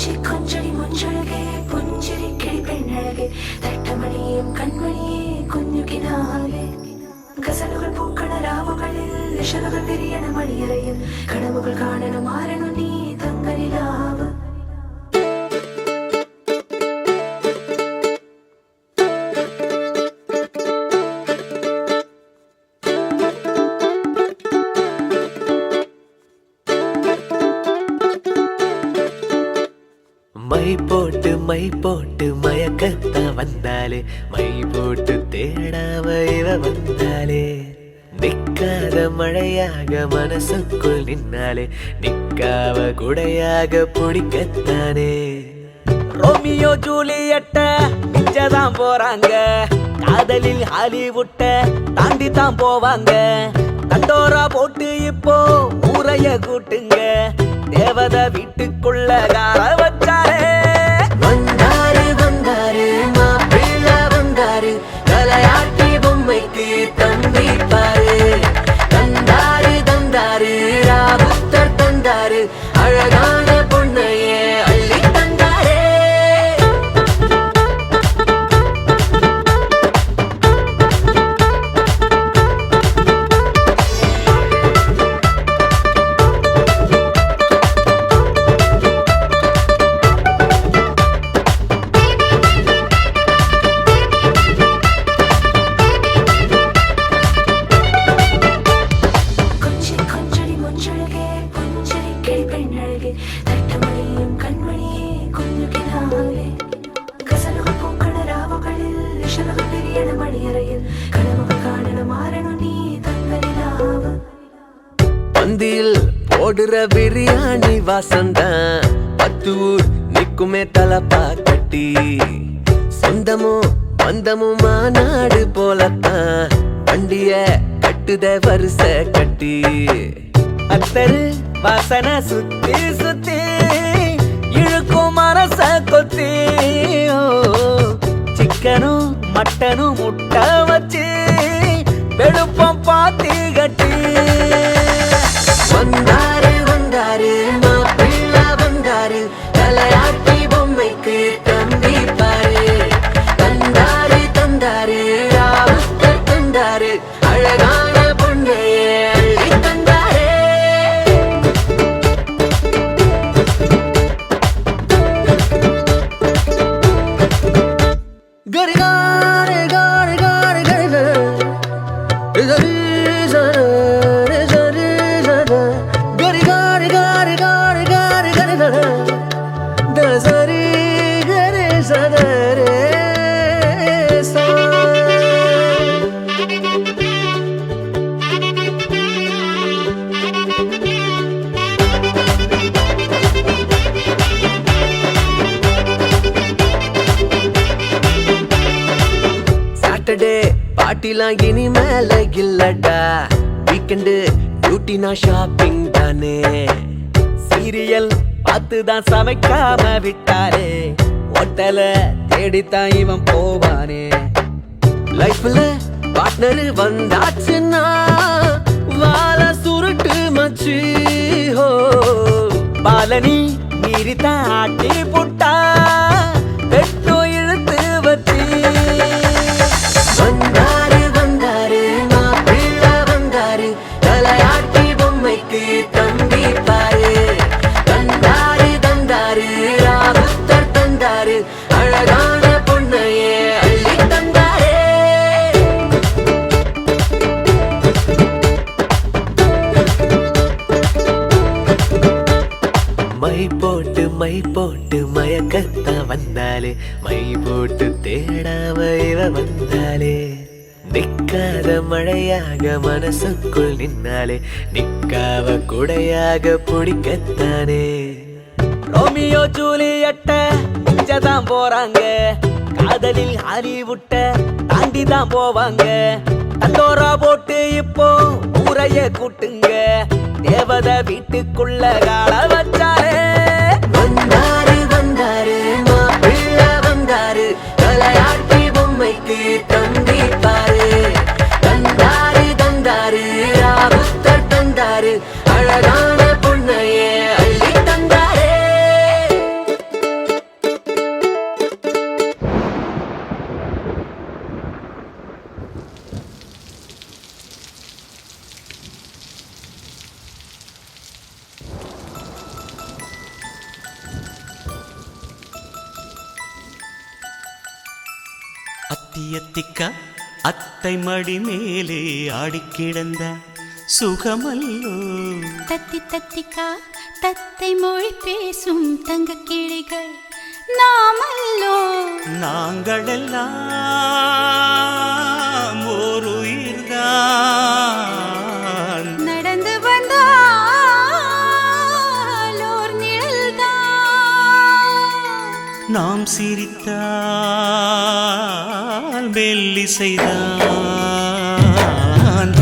கொஞ்சி கொஞ்சடி முஞ்சழகே புஞ்சிரி கிளி பெண்ணழகே தட்டமணியும் கண்மணியே കുഞ്ഞുകിനാലെ ഗസലുകൾ പൂക്കണ രാവുകളിൽ ഇഷലുകൾ തിരിയണ മണിയറയിൽ കടവുകൾ കാണണ മാറണു നീ തങ്കരിലാവ് மை போட்டு மயக்கத்தா வந்தாலே மை போட்டு தேடாம இவ வந்தாலே நிக்காத மழையாக மனசுக்குள் நின்னாலே நிக்காவ குடையாக பிடிக்கத்தானே ரோமியோ ஜூலியட்ட மிச்சதான் போறாங்க காதலில் ஹாலிவுட்ட தாண்டி தான் போவாங்க தண்டோரா போட்டு இப்போ ஊரைய கூட்டுங்க தேவத வீட்டுக்குள்ள கார வச்சாரே வந்தாரு வந்தாரு மாப்பிள்ள வந்தாரு தலையாட்டி பொம்மைக்கு தம்பி பாரு தந்தாரு தந்தாரு ராபுத்தர் தந்தாரு அழகான பொண்ணையே அள்ளி தந்தாரே பந்தியில் போடுற பிரியாணி வாசந்தான் 10 ஊர் நிக்குமே தலப்பா கட்டி சொந்தமும் பந்தமும் மாநாடு போலத்தான் வண்டிய கட்டுத வரிச கட்டி அத்தரு வாசனை சுத்தி சுத்தி இழுக்கும் மரச கொத்தி சிக்கனும் மட்டனும் முட்டை வச்சு வெளுப்பம் பாத்தி கட்டி வந்தாரு வந்தாரு மாப்பிள்ள வந்தாரு தலையாட்டி பொம்மைக்கு தம்பி பாரு தந்தாரு தந்தாரு ராவுத்தர் தந்தாரு அழகான பொண்ணையே அள்ளி தந்தாரே கரி காரி காரி காரி கரி சாட்டர்டே பாட்டிலாம் இனி மேல இல்லடா வீக்கெண்டு டியூட்டினா ஷாப்பிங் தானே சீரியல் பார்த்துதான் சமைக்காம விட்டாரே ஹோட்டல தேடித்தான் இவன் போவானே லைஃப்ல பார்ட்னர் வந்தாச்சுன்னா வாழ சுருட்டு மச்சு ஹோ பாலனி மீறித்தான் ஆட்டி புட்டா வெட்டோ இழுத்து வச்சு வந்தாரு வந்தாரு மாப்பிள்ள வந்தாரு தலையாட்டி பொம்மைக்கு தம்பி பாரு தந்தாரு தந்தாரு ராபுத்தர் தந்தாரு அழகான பொண்ணையே அள்ளி தந்தாரே மை போட்டு மயக்கத்தா வந்தாலே மை போட்டு தேடாம இவ வந்தாலே நிக்காத மழையாக மனசுக்குள் நின்னாலே நிக்காவ குடையாக பிடிக்கத்தானே ரோமியோ ஜூலியட்ட மிச்சதான் போறாங்க காதலில் ஹாலிவுட்ட தாண்டி தான் போவாங்க தண்டோரா போட்டு இப்போ ஊரைய கூட்டுங்க தேவத வீட்டுக்குள்ள கால வச்சாரே வந்தாரு வந்தாரு மாப்பிள்ள வந்தாரு தலையாட்டி பொம்மைக்கு தம்பி பாரு தந்தாரு தந்தாரு ராவுத்தர் தந்தாரு அழகான பொண்ணையே அள்ளி தந்தாரே அத்தியத்திக்கா அத்தை மடி மேலே ஆடிக்கிடந்த சுகமல்லோ. தத்தி தத்திக்கா தத்தை மொழி பேசும் தங்க கிளிகள் நாமல்லோ. நாங்களெல்லாம் ஓர் உயிர்தான், நடந்து வந்தால் ஓர் நிழல்தான். நாம் சிரித்தால் மெல்லிசைதான்.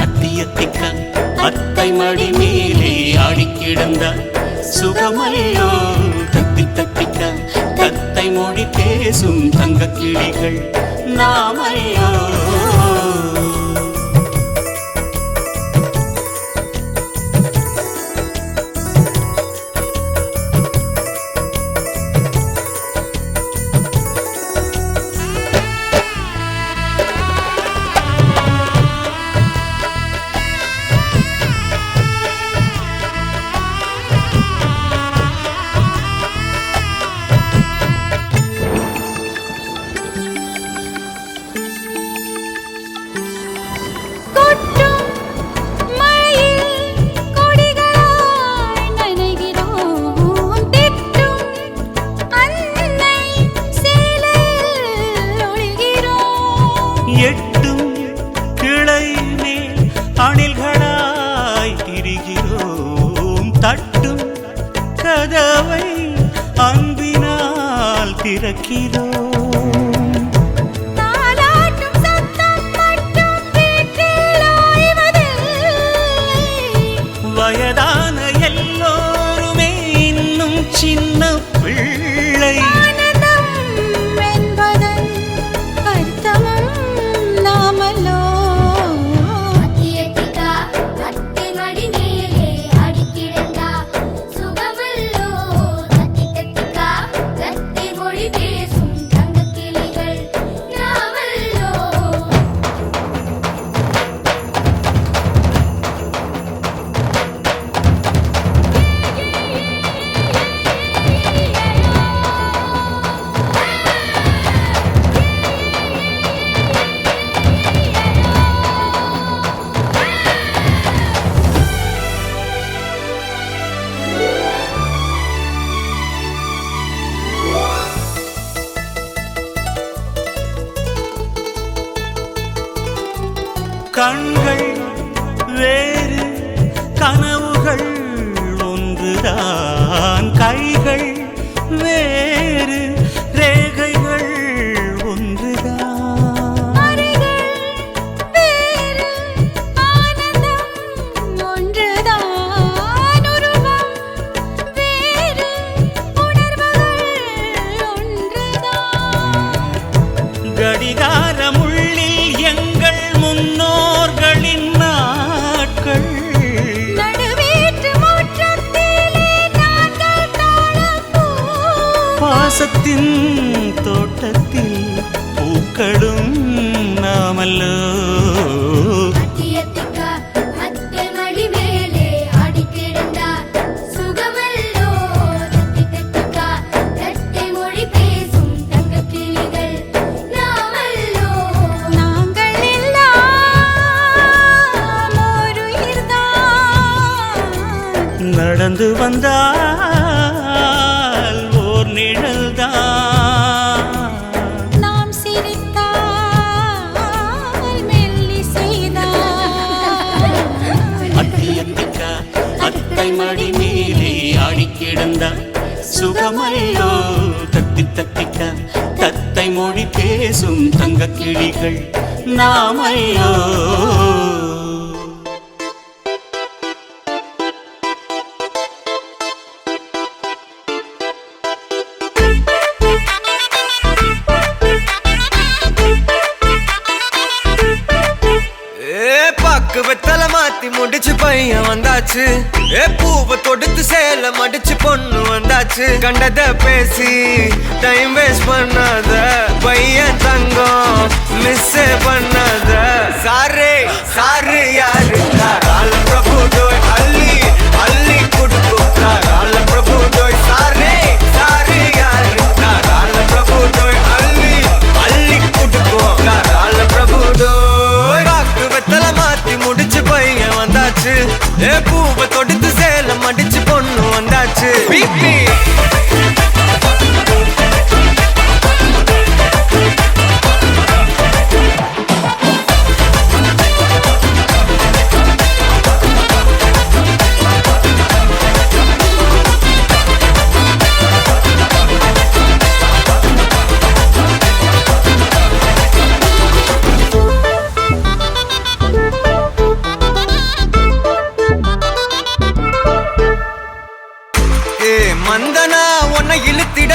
அத்தியத்திக்கா அத்தை மடி மேலே ஆடிக்கிடந்த சுகமல்லோ. தத்தி தத்திக்கா தத்தை மொழி பேசும் தங்க கிளிகள் நாமல்லோ. எட்டும் கிளை மேல் அணில்களாய் திரிகிறோம். தட்டும் கதவை அன்பினால் திறக்கிறோம். வயதான எல்லோருமே இன்னும் சின்ன பிள்ளை. கண்கள் வேறு கனவுகள் ஒன்றுதான், கைகள் வேறு ரேகைகள் ஒன்றுதான். கடிகாரம் உள்ளில் எங்கள் முன்னோர்களின் நாட்கள். பாசத்தின் தோட்டத்தில் பூக்களும் நாமல்லோ. நடந்து வந்தால் ஓர் நிழல்தான், நாம் சிரித்தால் மெல்லிசைதான். அத்தியத்திக்கா அத்தை மடி மேலே ஆடிக்கிடந்த சுகமல்லோ. தத்தி தத்திக்கா தத்தை மொழி பேசும் தங்க கிளிகள் நாமல்லோ. வெத்தல மாத்தி முடிச்சு பையன் வந்தாச்சு. பூவை தொடுத்து சேல மடிச்சு பொண்ணு வந்தாச்சு. கண்டத பேசி டைம் வேஸ்ட் பண்ணாத பையன் தங்கம் மிஸ் பண்ணாத. சாரே சாரு யாரு கால பிரபு டோய் அள்ளி அள்ளி குடுக்கு கால பிரபு டோய். சாரே சாரு யாரு கால பிரபு டோய் அள்ளி அள்ளி குடுக்கு.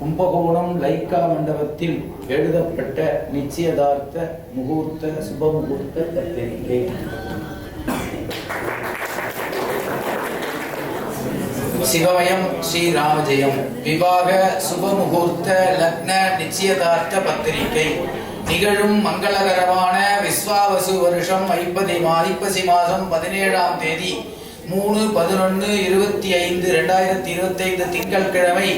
கும்பகோணம் லைக்கா மண்டபத்தில் எழுதப்பட்ட நிச்சயதார்த்த முகூர்த்த சுபமுகூர்த்த பத்திரிகை. சிவமயம் ஸ்ரீராமஜெயம். விவாக சுபமுகூர்த்த லக்ன நிச்சயதார்த்த பத்திரிகை. நிகழும் மங்களகரமான விஸ்வாவசு வருஷம் ஐப்பசி மாதம் 17ஆம் தேதி 3/11/25 திங்கட்கிழமை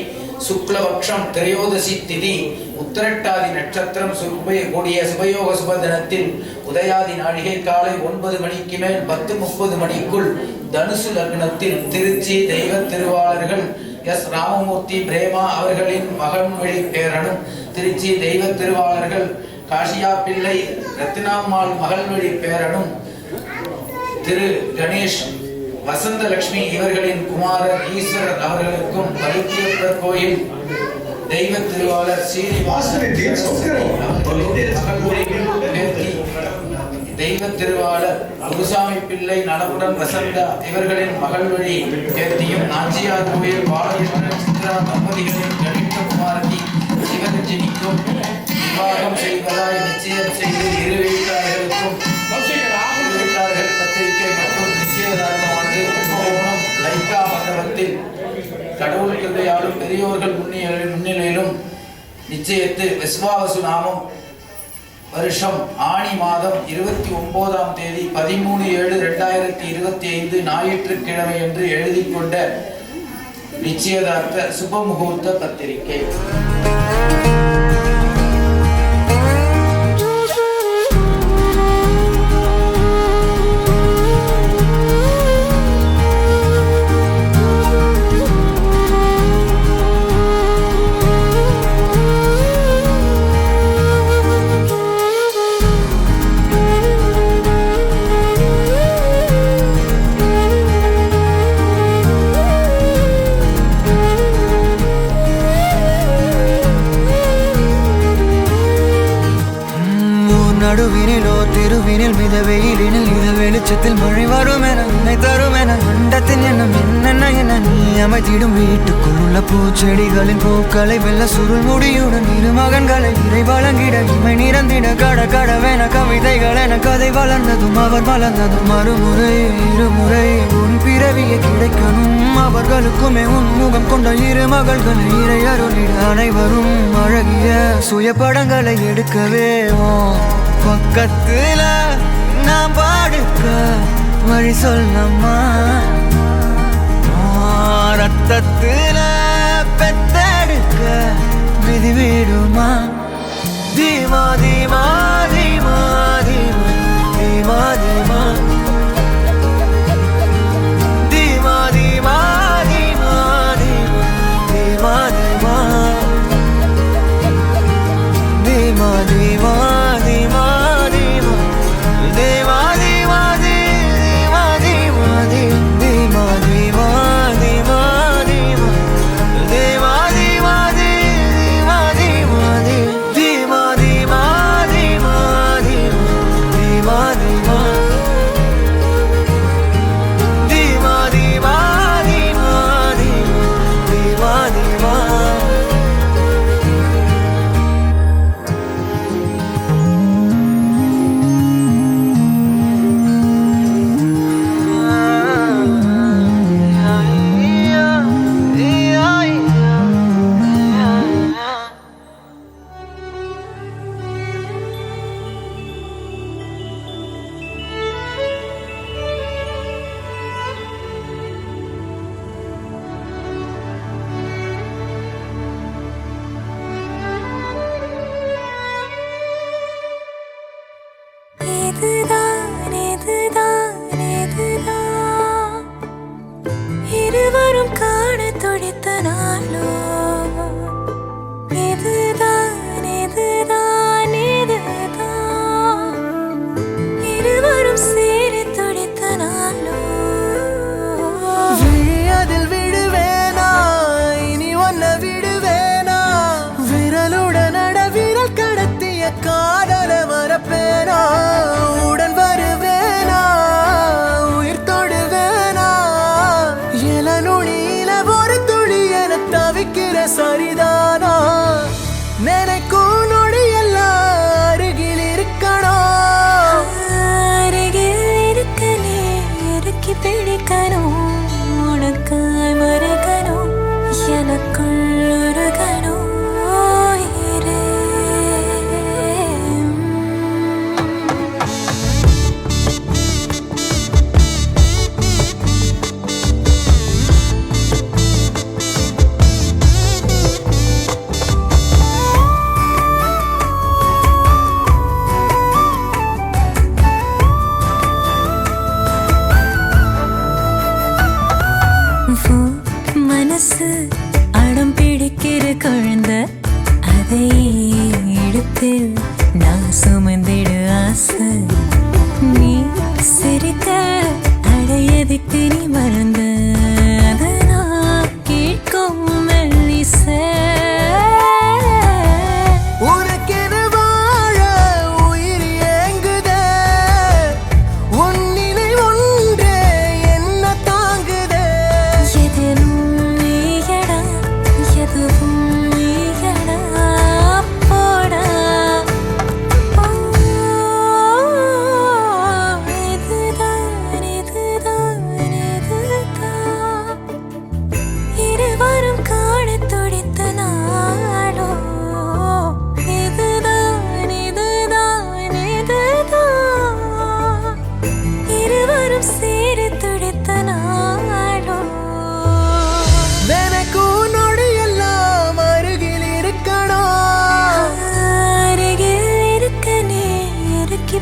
சுக்லபக்ஷம் திரையோதசி திதி உத்திரட்டாதி நட்சத்திரம் கூடிய சுபயோக சுப தினத்தில் உதயாதி நாழிகை காலை 9 மணிக்கு மேல் 10:30 மணிக்குள் தனுசு லக்னத்தில் திருச்சி தெய்வ திருவாளர்கள் எஸ் ராமமூர்த்தி பிரேமா அவர்களின் மகன் வழி பேரனும் திருச்சி தெய்வ திருவாளர்கள் காஷியா பிள்ளை ரத்தினாம்மாள் மகள் வழி பேரனும் திரு கணேஷ் வசந்தலட்சுமி இவர்களின் குமாரர் ஈஸ்வரர் அவர்களுக்கும் பலித்தியப்பர் கோயில் தெய்வ திருவாளர் சீனிவாசன் தெய்வ திருவாளர் குருசாமி பிள்ளை நலவுடன் வசந்தா இவர்களின் மகள் வழி பேத்தியும் நாச்சியார் கோயில் பாலகிருஷ்ணன் சித்ரா தம்பதிகளின் கணித்த குமாரதி சிவரஞ்சனிக்கும் விவாகம் செய்வதாய் நிச்சயம் செய்து இரு வீட்டாளர்களுக்கும் பத்திரிகை மற்றும் நிச்சயதார்த்தமானது கும்பகோணம் லைக்கா மண்டபத்தில் கடவுள் கிருபையாலும் பெரியோர்கள் முன்னிலையிலும் நிச்சயத்து விஸ்வாவசு நாமம் வருஷம் ஆணி மாதம் 29ஆம் தேதி 13/7/2025 ஞாயிற்றுக்கிழமை என்று எழுதி கொண்ட நிச்சயதார்த்த சுபமுகூர்த்த பத்திரிகை. நடுவினிலோ திருவினில் மித வெயிலினில் இத வெளிச்சத்தில் மழை வரும் என உன்னை தரும் என அண்டத்தின் எண்ணம் என்னென்ன என நீ அமைத்திடும் வீட்டுக்குள் உள்ள பூச்செடிகளின் பூக்களை வெல்ல சுருள் முடியுடன் இரு மகன்களை இறை வழங்கிட இமை நிறந்திட கட கடவென கவிதைகள் என கதை வளர்ந்ததும் அவர் வளர்ந்ததும் மறுமுறை இருமுறை உன் பிறவியை கிடைக்கணும் அவர்களுக்குமே உன் முகம் கொண்ட இரு மகள்களை இறை அருளிட அனைவரும் அழகிய சுய படங்களை எடுக்கவே பக்கத்துல நான் பாடுக்க வழி சொல்லம்மா ரத்தத்துல பெத்தெடுக்க விதி விடுமா தீமா தீமா தீமா தீமா தீமா தீமா தீமா தீமா தீமா தீமா தீமா தீமா தீமா இருவரும் காண துடித்த நாளோ இதுதான் இதுதான் இதுதான் இருவரும் சேர துடித்த நாளோ அதில் விடுவேனா இனி ஒன்ன விடுவேனா விரலுடன் அட விரல் கடத்திய காதல மறப்பேனா உடன் வருவேனா உயிர் தொடுவேனா இளநுழியில ஒரு துளியன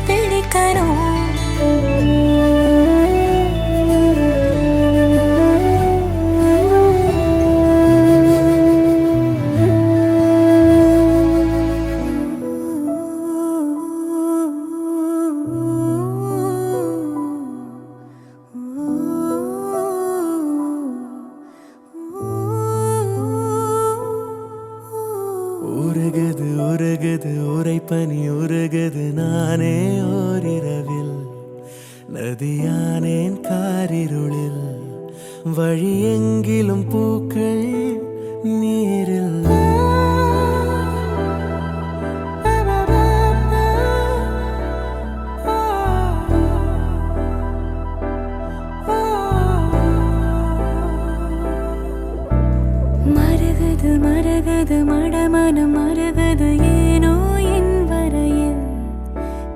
பிடிக்கணும். உருகுது உருகுது உரைப்பனி உருகுது நானே ஓரிரவில் நதியானேன் காரிருளில் வழி எங்கிலும் பூக்கள் நீரில் மருகுது மருகுது மடமனம் மருகுது ஏனோ என் வரையில்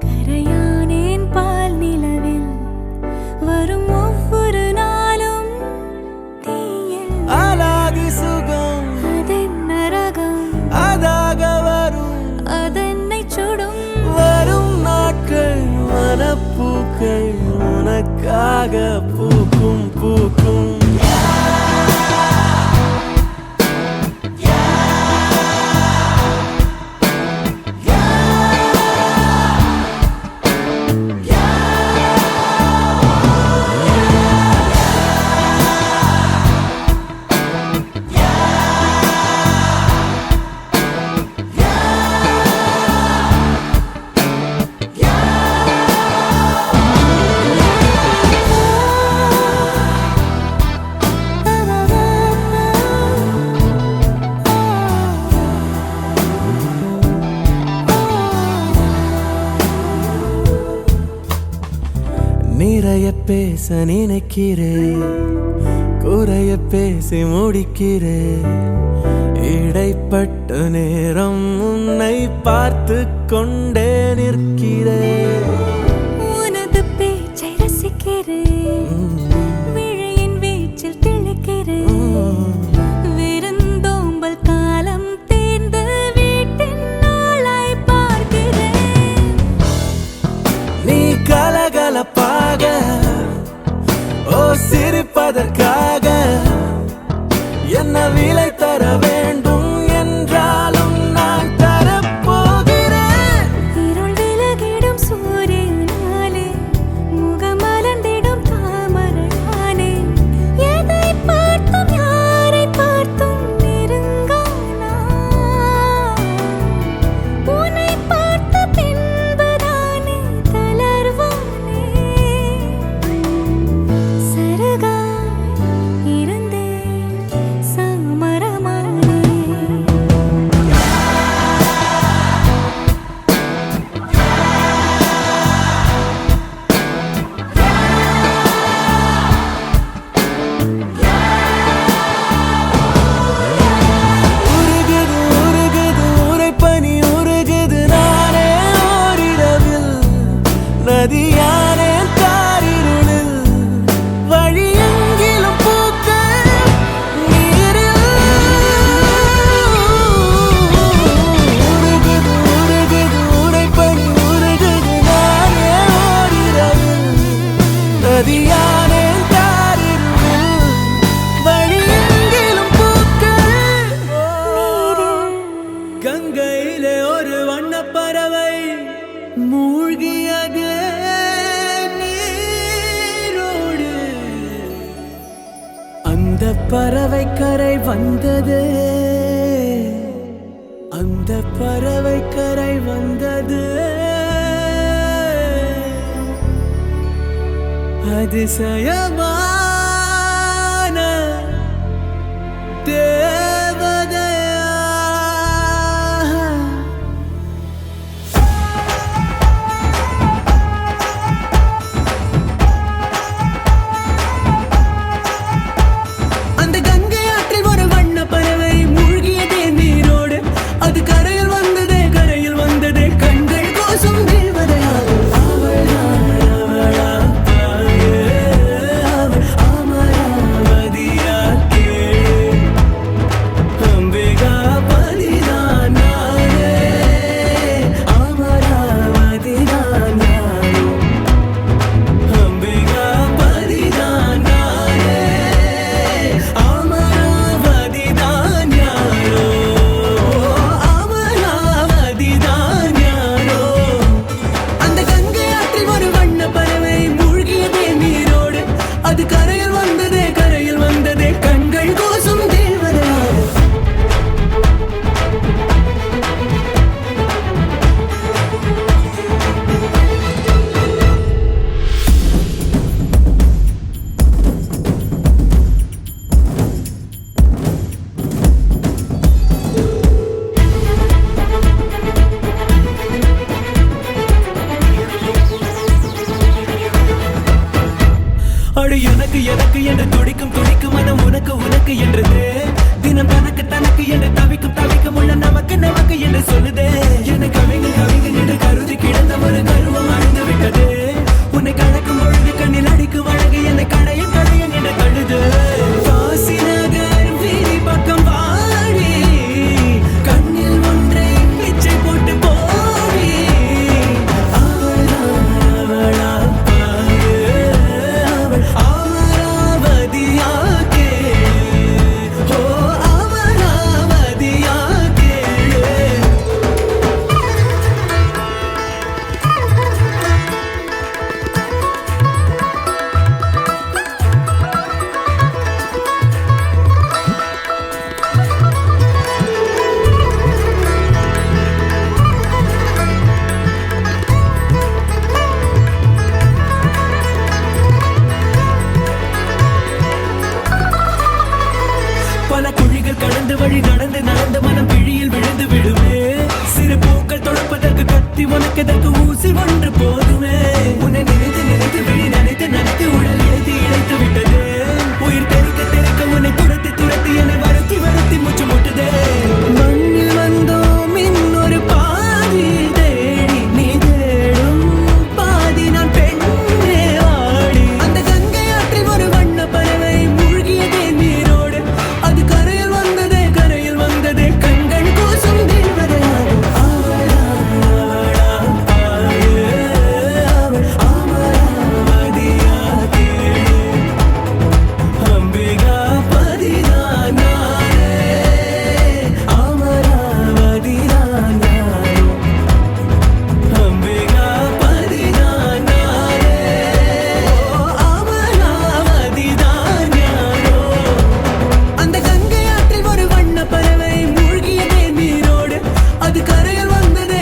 கரையானேன் பால் நிலவில் வரும் ஒவ்வொரு நாளும் தீயில் அலாதி சுகம் அதென்ன ரகம் அதாக வரும் அதென்னை சுடும் வரும் நாட்கள் மனப்பூக்கள் உனக்காக பூக்கும் பூக்கும் நிறைய பேச நினைக்கிறேன் குறைய பேசி முடிக்கிறேன் இடைப்பட்ட நேரம் உன்னை பார்த்து கொண்டே நிற்கிறேன் உனது பேச்சை ரசிக்கிறேன் விழியின் வீச்சில் திளைக்கிறேன் விருந்தோம்பல் காலம் தேர்ந்து வீட்டின் நாளாய் பார்க்கிறேன் நீ கலகலப்பாக ஓ சிரிப்பதற்காக என்ன விலை தர வேண்டும் என்றாலும் நான் தரப்போகிறேன் இருள் விலகிடும் சூரியனாலே முகமலர்ந்திடும் தாமரையானே எதை பார்த்தும் யாரை பார்த்தும் நெருங்கானா உன்னை பார்த்த பின்புதானே தளர்வானே சருகாய் இருந்தே சாமரமானே உருகுது உருகுது உரைப்பனி உருகுது நானே ஓரிரவில் நதியானே காரிருளில் வழி எங்கிலும் பூக்கள் நீரில் உருகுது உருகுது உரைப்பனி உருகுது நானே ஓரிரவில் நதியானே காரிருளில் வழி எங்கிலும் பூக்கள் கங்கையிலே ஒரு வண்ணப்பறவை மூழ்கியது நீரோடு அந்த பறவை கரை வந்தது அந்த பறவை கரை வந்தது அதிசயமான தேவதையா அந்த கங்கை ஆற்றில் ஒரு வண்ண பறவை மூழ்கியதே நீரோடு அது கரையில் வந்ததே கண்கள் கோசம் தேவதையா அவளா தாயே அவள் என்று துடிக்கும் துடிக்கும் மனம் உனக்கு உனக்கு என்றது தினம் தனக்கு தனக்கு என்று தவிக்கும் தவிக்கும் உள்ள நமக்கு நமக்கு என்று சொல்லுதே என்னை கவிங்க கவிங்க என்று கருதி கிடந்த ஒரு கருவம் அழிந்து விட்டது உன்னை கலக்கும் பொழுது கண்ணில் அடிக்கும் அழகு என்னை கடைய கடைய என கழுது வாசி நகர் வீதி பக்கம் வாடி கண்ணில் ஒன்றை பிச்சை போட்டு போடி அவளா பாரு அவள் அமராவதியாக்கே ஓ அமராவதியாக்கே பல குழிகள் கடந்து வழி நடந்து நடந்து மனம் பிழியில் விழுந்து விடுமே சிறு பூக்கள் தொடுப்பதற்கு கத்தி உனக்கதற்கு ஊசி ஒன்று போதுமே உன்னை நினைத்து நினைத்து விழி நினைத்து நினைத்து உடல் இழைத்து இழைத்து விட்டது உயிர் தெறிக்க தெறிக்க உன்னை துரத்தி துரத்தி என்னை வருத்தி வருத்தி மூச்சு முட்டுதே மண்ணில் வந்தோம் இன்னொரு பாதி தேடி நீ தேடும் பாதி நான் பெண்ணே ஆடி அந்த கங்கை ஆற்றில் ஒரு வண்ண பறவை மூழ்கியதே நீரோடு அது கரையில் வந்ததே கண்கள் கூசும் தேவதையாகும் அவளா பாரு அவள் அமராவதியாகே அம்பிகா பதினானாரே அமராவதியானாரோ அம்பிகா பதினானாரே அமராவதிதானாரோ அந்த கங்கை ஆற்றில் ஒரு வண்ண பறவை மூழ்கியதே நீரோடு அது கரையில் வந்ததே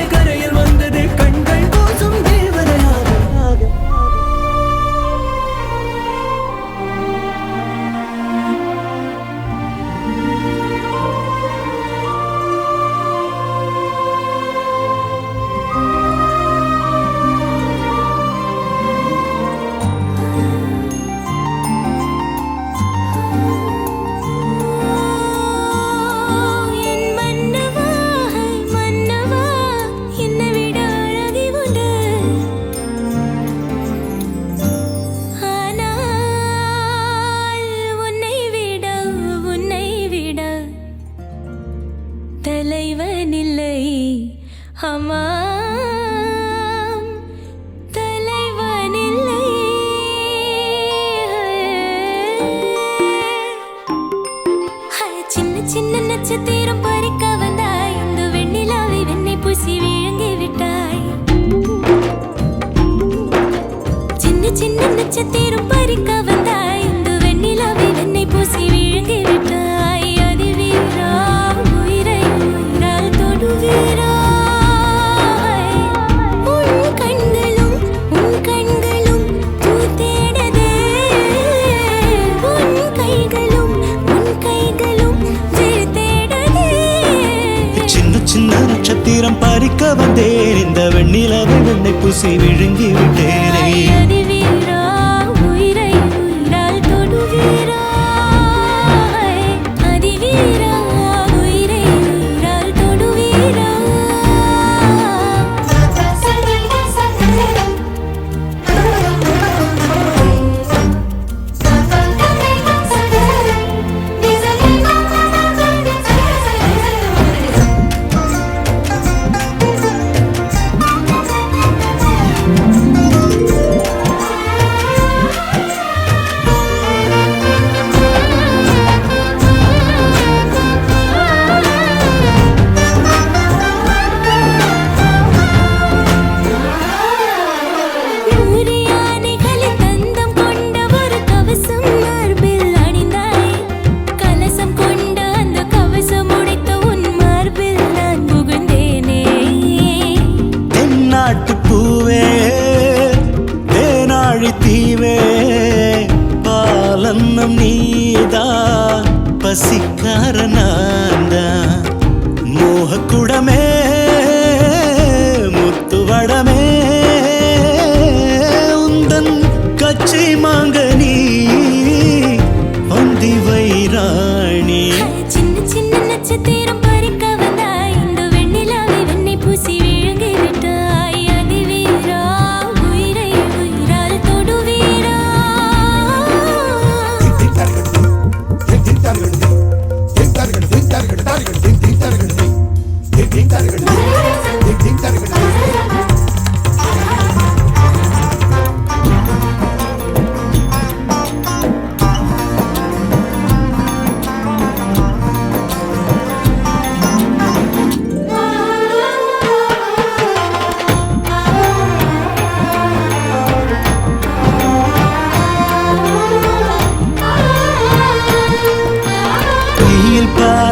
கண்கள் கூசும் தேவதையாக என் மன்னவா மன்னவா என்னை விட அழகி உண்டு ஆனால் உன்னை விட தலைவனில்லை ஆமாம் தலைவனில்லை சின்ன சின்ன நட்சத்திரம் பறிக்க வந்தாய் இந்த வெண்ணிலாவை வெண்ணை பூசி விழுங்கி விட்டாய் சின்ன சின்ன நட்சத்திரம் பறிக்க வந்தாய் இந்த வெண்ணிலாவை வெண்ணை பூசி விழுங்கி விட்டாய் அதிவீரா உயிரை உயிரால் தொடுவீரா உன் கண்களும் பூ தேடதே உன் கைகளும் வேர் தேடதே சின்ன சின்ன நட்சத்திரம் பறிக்க வந்தேன் இந்த வெண்ணிலவை வெண்ணை பூசி விழுங்கி விட்டேனே அதிவீரா உயிரை உயிரால் தொடுவீரா அதிவீரா உயிரை உயிரால் தொடுவீரா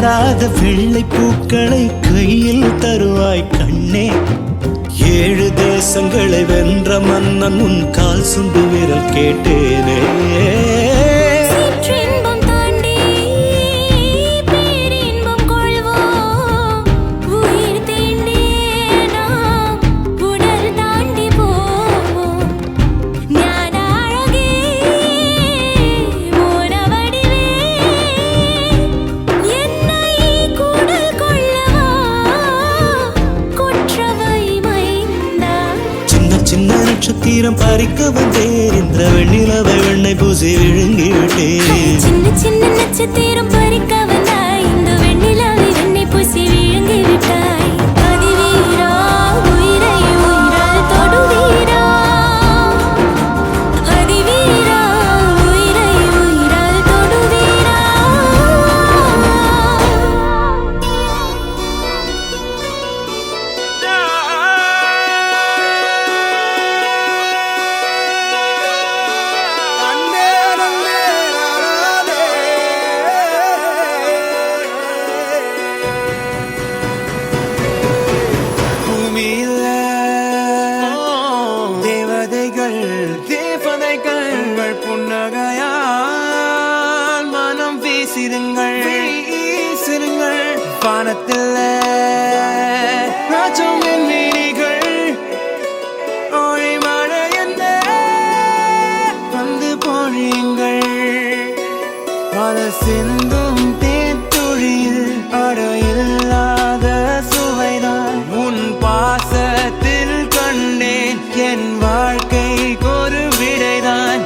வாராத வெள்ளை பூக்களை கையில் தருவாய் கண்ணே 7 தேசங்களை வென்ற மன்னன் உன் கால் சுண்டு விரல் கேட்டேனே சிற்றின்பம் தாண்டி பேரின்பம் கொள்வோம் உயிர் தீண்டி நாம் உடல் தாண்டி போவோம் ஞான அழகே மோன வடிவே என்னை கூடல் கொள்ளவா கொற்றவை மைந்தா சின்ன சின்ன நட்சத்திரம் பறிக்க வந்தேன் இந்த வெண்ணிலவை வெண்ணை பூசி விழுங்கி விட்டேன் சின்ன சின்ன நட்சத்திரம் பறிக்க வந்தாய் இந்த வெண்ணிலாவை வெண்ணை பூசி விழுங்கி விட்டாய் அதிவீரா உயிரை உயிரால் தொடுவீரா அதிவீரா உயிரை உயிரால் தொடுவீரா பூமியில தேவதைகள் தேவதைகள் புன்னகையால் மனம் வீசிடுங்கள் வானத்தில் ராஜம் என் வீணிகள் ஒளி மழை என்ன வந்து பொழியுங்கள் மலை சிந்தும் தேத்துழியில் அடையில்லாத சுவைதான் உன் பாசத்தில் கண்டேன் என் வாழ்க்கைக்கு ஒரு விடைதான்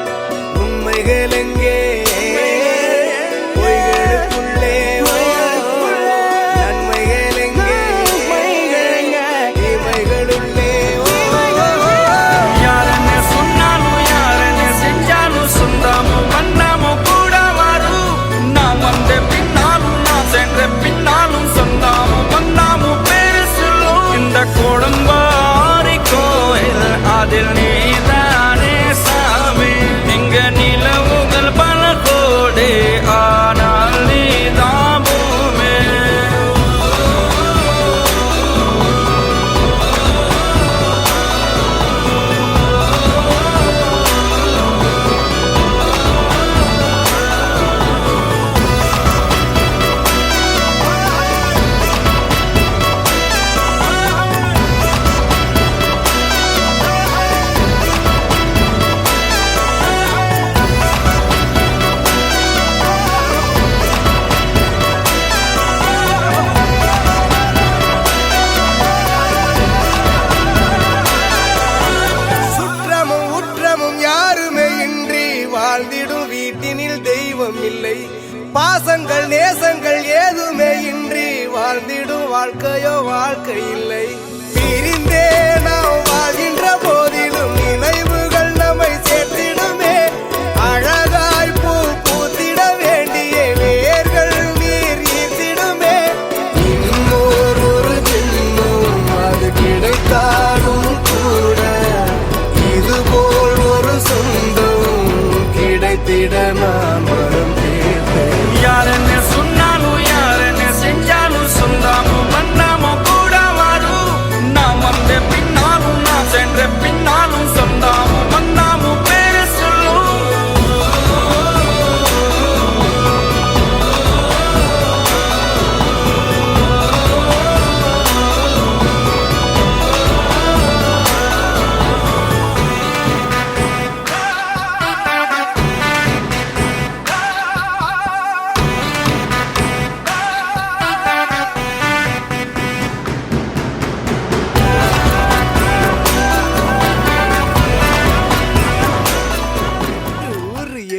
உண்மைகள் எங்கே பொய்களுக்குள்ளே நன்மைகள் எங்கே இவைகளுள்ளே யாரென்ன சொன்னாலும் யாரென்ன செஞ்சாலும் சொந்தாமும் வண்ணாமும் கூட வரும் நான் வந்த பின்னாலும் நான் சென்ற பின்னாலும் சொந்தாமும் வண்ணாமும் பேரு சொல்லும் இந்த கோடம்பாரி கோயில் அதில் நீதானே சாமி இங்க நிலவுகள் பல கோடி ஆனால் நீதான் பூமி சுற்றமும் உற்றமும் யாருமே இன்றி வாழ்ந்திடும் வீட்டினில் தெய்வம் இல்லை பாசங்கள் நேசங்கள் ஏதுமே இன்றி வாழ்ந்திடும் வாழ்க்கையோ வாழ்க்கை இல்லை பிரிந்தே நாம் வாழ்கின்ற போதிலும் நினைவுகள் நம்மை சேர்த்திடுமே அழகாய் பூ பூத்திட வேண்டிய வேர்கள் நீர் ஈர்த்திடுமே இன்னொரு ஜென்மம் அது கிடைத்தாலும் கூட இதுபோல் ஒரு சொந்தம் கிடைத்திட நான் வரம் தேர்ந்தேன் யாரென்ன சொன்னாலும் யாரென்ன செஞ்சாலும் சொந்தாமும் வண்ணாமும் கூட வரும் நான் வந்த பின்னாலும் நான் சென்ற பின்னாலும் சொந்தாமும் வண்ணாமும் பேரு சொல்லும்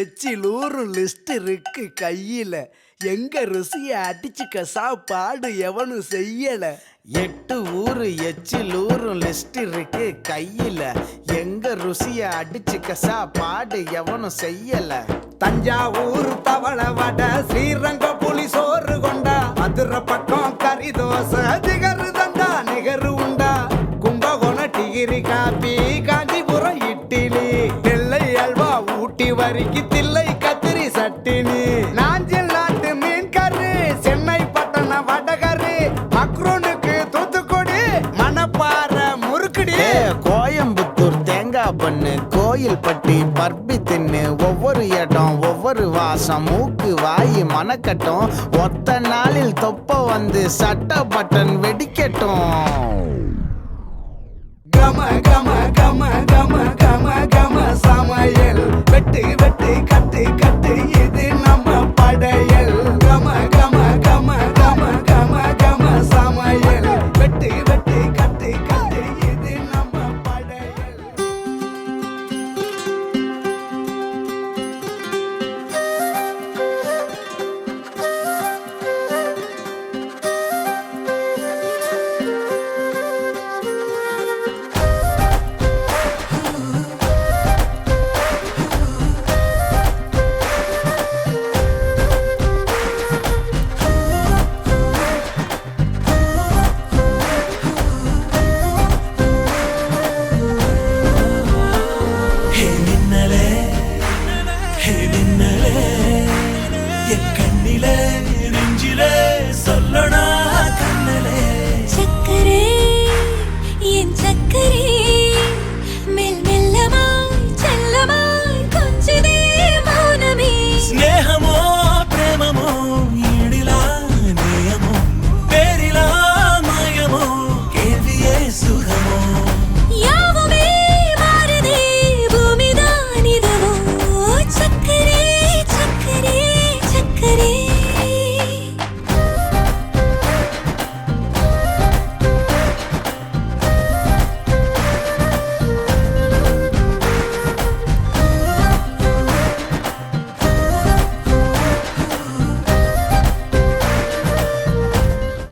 எச்சில் ஊரும் லிஸ்ட் இருக்கு கையில எங்க ருசிய அடிச்சுக்க சாப்பாடு எவனும் செய்யல 8 ஊரு எச்சில் ஊரும் லிஸ்ட் இருக்கு கையில எங்க ருசிய அடிச்சுக்க சாப்பாடு எவனும் செய்யல தஞ்சாவூர் தவள வடை ஸ்ரீரங்க புலி சோறு கொண்டா மதுரை பக்கம் கறி தோசை திகரு தந்தா நிகரு உண்டா கும்பகோணம் டிகிரி காப்பி காஞ்சிபுரம் இட்லி நெல்லை அல்வா ஊட்டி வரிக்கு தில்லை கத்திரி சட்டினி நாஞ்சில் நாட்டு மீன் கறி சென்னை பட்ட பண்ணு கோயில் பட்டி பர்பி தின்னு ஒவ்வொரு இடம் ஒவ்வொரு வாசம் மூக்கு வாய் மனக்கட்டும் ஒத்த நாளில் தொப்ப வந்து சட்ட பட்டன் வெடிக்கட்டும் கம கம கம கம கம